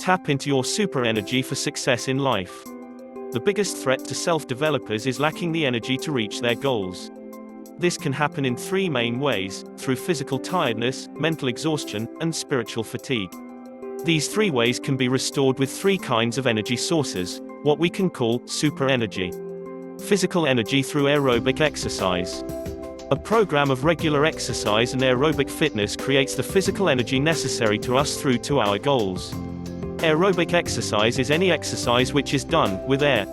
Tap into your super energy for success in life. The biggest threat to self-developers is lacking the energy to reach their goals. This can happen in three main ways: through physical tiredness, mental exhaustion, and spiritual fatigue. These three ways can be restored with three kinds of energy sources, what we can call super energy. Physical energy through aerobic exercise. A program of regular exercise and aerobic fitness creates the physical energy necessary to us through to our goals. Aerobic exercise is any exercise which is done with air.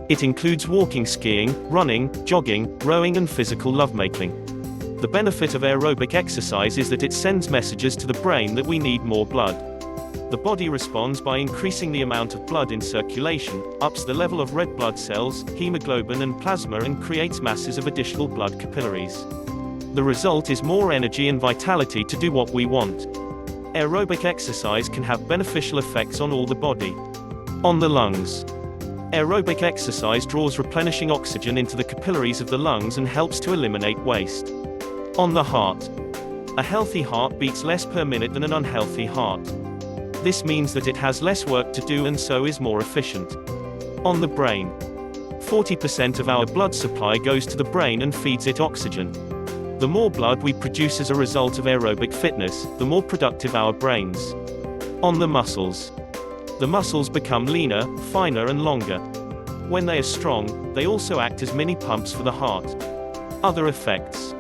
It includes walking, skiing, running, jogging, rowing, and physical lovemaking. The benefit of aerobic exercise is that it sends messages to the brain that we need more blood. The body responds by increasing the amount of blood in circulation, ups the level of red blood cells, hemoglobin, and plasma, and creates masses of additional blood capillaries. The result is more energy and vitality to do what we want. Aerobic exercise can have beneficial effects on all the body. On the lungs. Aerobic exercise draws replenishing oxygen into the capillaries of the lungs and helps to eliminate waste. On the heart. A healthy heart beats less per minute than an unhealthy heart. This means that it has less work to do and so is more efficient. On the brain. 40% of our blood supply goes to the brain and feeds it oxygen. The more blood we produce as a result of aerobic fitness, the more productive our brains. On the muscles. The muscles become leaner, finer, and longer. When they are strong, they also act as mini pumps for the heart. Other effects.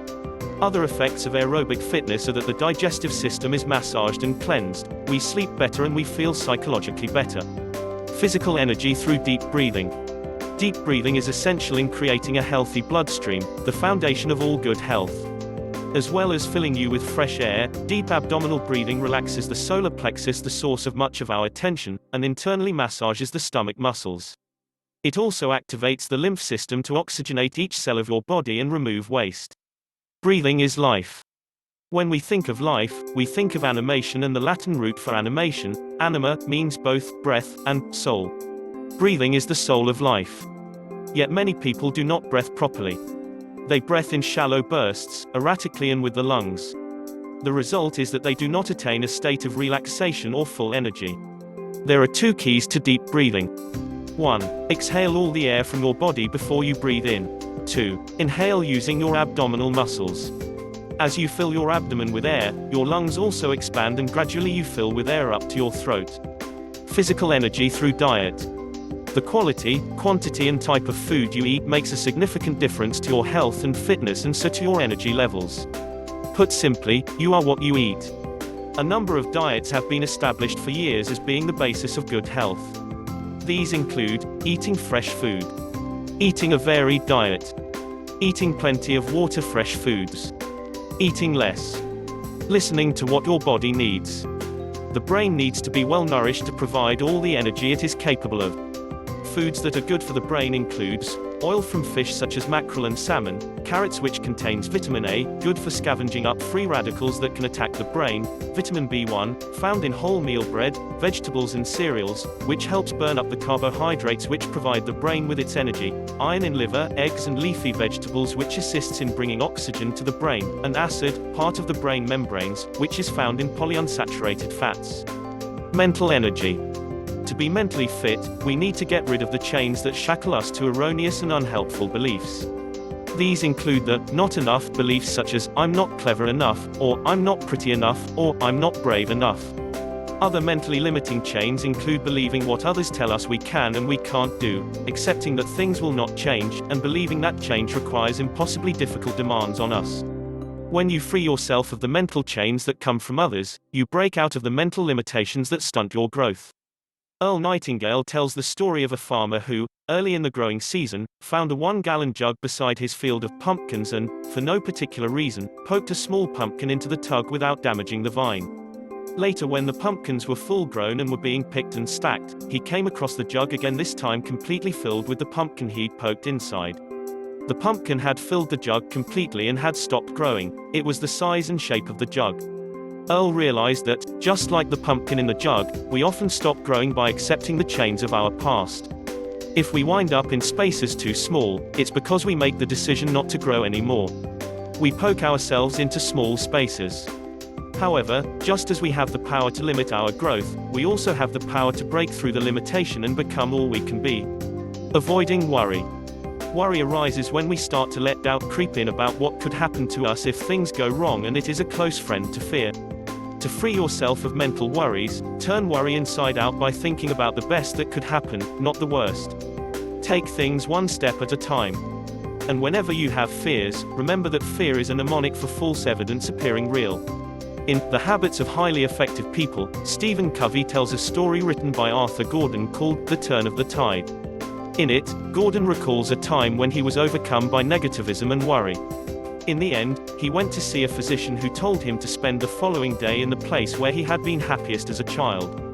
Other effects of aerobic fitness are that the digestive system is massaged and cleansed, we sleep better, and we feel psychologically better. Physical energy through deep breathing. Deep breathing is essential in creating a healthy bloodstream, the foundation of all good health. As well as filling you with fresh air, deep abdominal breathing relaxes the solar plexus, the source of much of our attention, and internally massages the stomach muscles. It also activates the lymph system to oxygenate each cell of your body and remove waste. Breathing is life. When we think of life, we think of animation, and the Latin root for animation, anima, means both breath and soul. Breathing is the soul of life. Yet many people do not breathe properly. They breathe in shallow bursts, erratically, and with the lungs. The result is that they do not attain a state of relaxation or full energy. There are two keys to deep breathing. 1. Exhale all the air from your body before you breathe in. 2. Inhale using your abdominal muscles. As you fill your abdomen with air, your lungs also expand, and gradually you fill with air up to your throat. Physical energy through diet. The quality, quantity, and type of food you eat makes a significant difference to your health and fitness, and so to your energy levels. Put simply, you are what you eat. A number of diets have been established for years as being the basis of good health. These include eating fresh food, eating a varied diet, eating plenty of water, fresh foods, eating less, listening to what your body needs. The brain needs to be well nourished to provide all the energy it is capable of. Foods that are good for the brain includes oil from fish such as mackerel and salmon, carrots which contains vitamin A, good for scavenging up free radicals that can attack the brain, vitamin B1, found in wholemeal bread, vegetables and cereals, which helps burn up the carbohydrates which provide the brain with its energy, iron in liver, eggs and leafy vegetables which assists in bringing oxygen to the brain, and acid, part of the brain membranes, which is found in polyunsaturated fats. Mental energy. To be mentally fit, we need to get rid of the chains that shackle us to erroneous and unhelpful beliefs. These include the not enough beliefs such as I'm not clever enough, or I'm not pretty enough, or I'm not brave enough. Other mentally limiting chains include believing what others tell us we can and we can't do, accepting that things will not change, and believing that change requires impossibly difficult demands on us. When you free yourself of the mental chains that come from others, you break out of the mental limitations that stunt your growth. Earl Nightingale tells the story of a farmer who, early in the growing season, found a 1-gallon jug beside his field of pumpkins and, for no particular reason, poked a small pumpkin into the tub without damaging the vine. Later, when the pumpkins were full grown and were being picked and stacked, he came across the jug again, this time completely filled with the pumpkin he'd poked inside. The pumpkin had filled the jug completely and had stopped growing. It was the size and shape of the jug. Earl realized that, just like the pumpkin in the jug, we often stop growing by accepting the chains of our past. If we wind up in spaces too small, it's because we make the decision not to grow anymore. We poke ourselves into small spaces. However, just as we have the power to limit our growth, we also have the power to break through the limitation and become all we can be. Avoiding worry. Worry arises when we start to let doubt creep in about what could happen to us if things go wrong, and it is a close friend to fear. To free yourself of mental worries, turn worry inside out by thinking about the best that could happen, not the worst. Take things one step at a time. And whenever you have fears, remember that fear is a mnemonic for false evidence appearing real. In The Habits of Highly Effective People, Stephen Covey tells a story written by Arthur Gordon called The Turn of the Tide. In it, Gordon recalls a time when he was overcome by negativism and worry. In the end, he went to see a physician who told him to spend the following day in the place where he had been happiest as a child.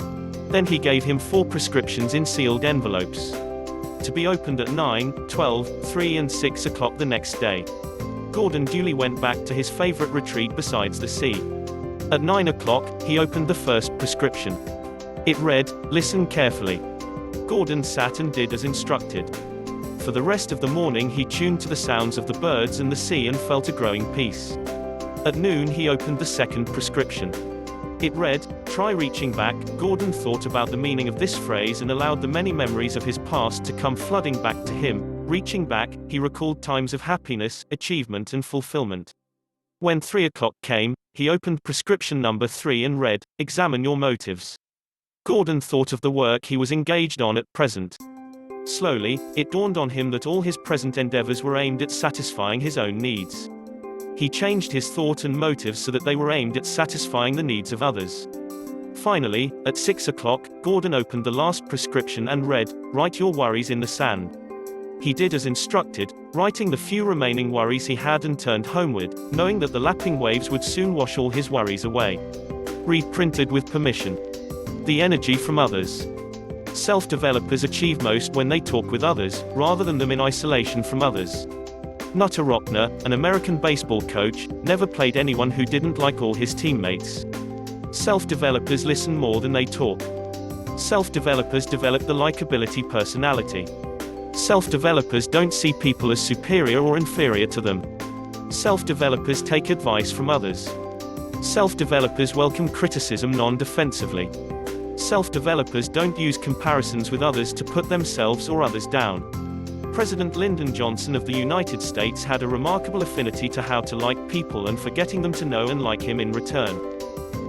Then he gave him 4 prescriptions in sealed envelopes, to be opened at 9, 12, 3 and 6 o'clock the next day. Gordon duly went back to his favorite retreat besides the sea. At 9 o'clock, he opened the first prescription. It read, "Listen carefully." Gordon sat and did as instructed. For the rest of the morning he tuned to the sounds of the birds and the sea and felt a growing peace. At noon he opened the second prescription. It read, "Try reaching back." Gordon thought about the meaning of this phrase and allowed the many memories of his past to come flooding back to him. Reaching back, he recalled times of happiness, achievement and fulfillment. When 3 o'clock came, he opened prescription number 3 and read, "Examine your motives." Gordon thought of the work he was engaged on at present. Slowly, it dawned on him that all his present endeavors were aimed at satisfying his own needs. He changed his thought and motives so that they were aimed at satisfying the needs of others. Finally, at 6 o'clock, Gordon opened the last prescription and read, "Write your worries in the sand." He did as instructed, writing the few remaining worries he had and turned homeward, knowing that the lapping waves would soon wash all his worries away. Reprinted with permission. The energy from others. Self-developers achieve most when they talk with others, rather than them in isolation from others. Nutter Rockner, an American baseball coach, never played anyone who didn't like all his teammates. Self-developers listen more than they talk. Self-developers develop the likability personality. Self-developers don't see people as superior or inferior to them. Self-developers take advice from others. Self-developers welcome criticism non-defensively. Self-developers don't use comparisons with others to put themselves or others down. President Lyndon Johnson of the United States had a remarkable affinity to how to like people and for getting them to know and like him in return.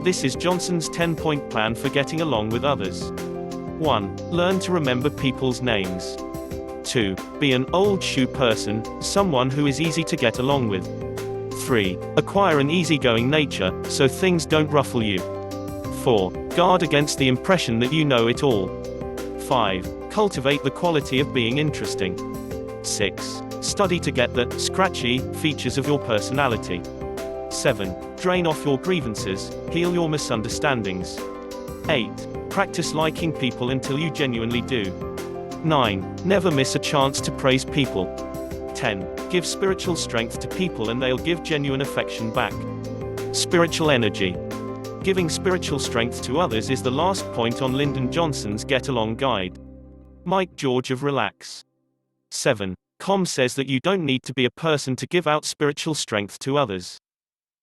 This is Johnson's 10-point plan for getting along with others. 1. Learn to remember people's names. 2. Be an old shoe person, someone who is easy to get along with. 3. Acquire an easygoing nature, so things don't ruffle you. 4. Guard against the impression that you know it all. 5. Cultivate the quality of being interesting. 6. Study to get the scratchy features of your personality. 7. Drain off your grievances, heal your misunderstandings. 8. Practice liking people until you genuinely do. 9. Never miss a chance to praise people. 10. Give spiritual strength to people and they'll give genuine affection back. Spiritual energy. Giving spiritual strength to others is the last point on Lyndon Johnson's Get Along Guide. Mike George of Relax. 7. Com says that you don't need to be a person to give out spiritual strength to others.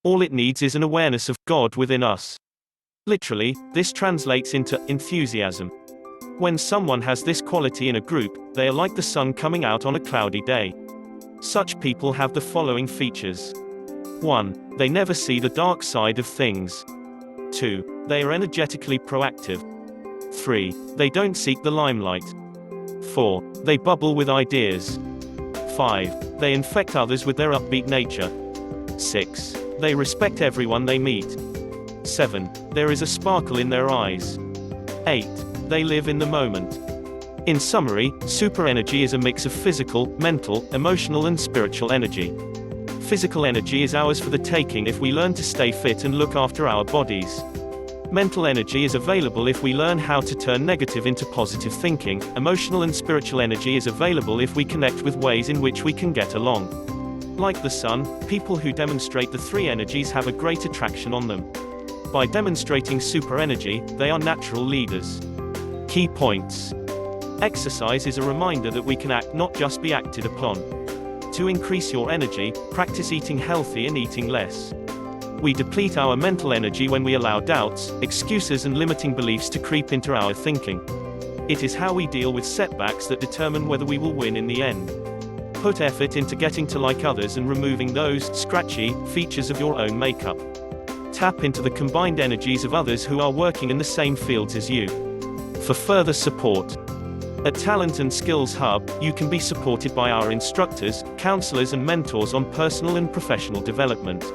All it needs is an awareness of God within us. Literally, this translates into enthusiasm. When someone has this quality in a group, they are like the sun coming out on a cloudy day. Such people have the following features. 1. They never see the dark side of things. 2. They are energetically proactive. 3. They don't seek the limelight. 4. They bubble with ideas. 5. They infect others with their upbeat nature. 6. They respect everyone they meet. 7. There is a sparkle in their eyes. 8. They live in the moment. In summary, super energy is a mix of physical, mental, emotional and spiritual energy. Physical energy is ours for the taking if we learn to stay fit and look after our bodies. Mental energy is available if we learn how to turn negative into positive thinking. Emotional and spiritual energy is available if we connect with ways in which we can get along. Like the sun, people who demonstrate the 3 energies have a great attraction on them. By demonstrating super energy, they are natural leaders. Key points. Exercise is a reminder that we can act, not just be acted upon. To increase your energy, practice eating healthy and eating less. We deplete our mental energy when we allow doubts, excuses and limiting beliefs to creep into our thinking. It is how we deal with setbacks that determine whether we will win in the end. Put effort into getting to like others and removing those scratchy features of your own makeup. Tap into the combined energies of others who are working in the same fields as you. For further support, at Talent and Skills Hub, you can be supported by our instructors, counselors and mentors on personal and professional development.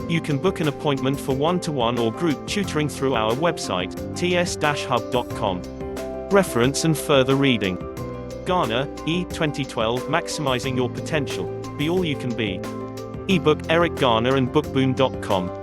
You can book an appointment for one-to-one or group tutoring through our website, ts-hub.com. Reference and further reading. Garner, E. 2012 Maximizing Your Potential. Be All You Can Be. Ebook Eric Garner and bookboom.com.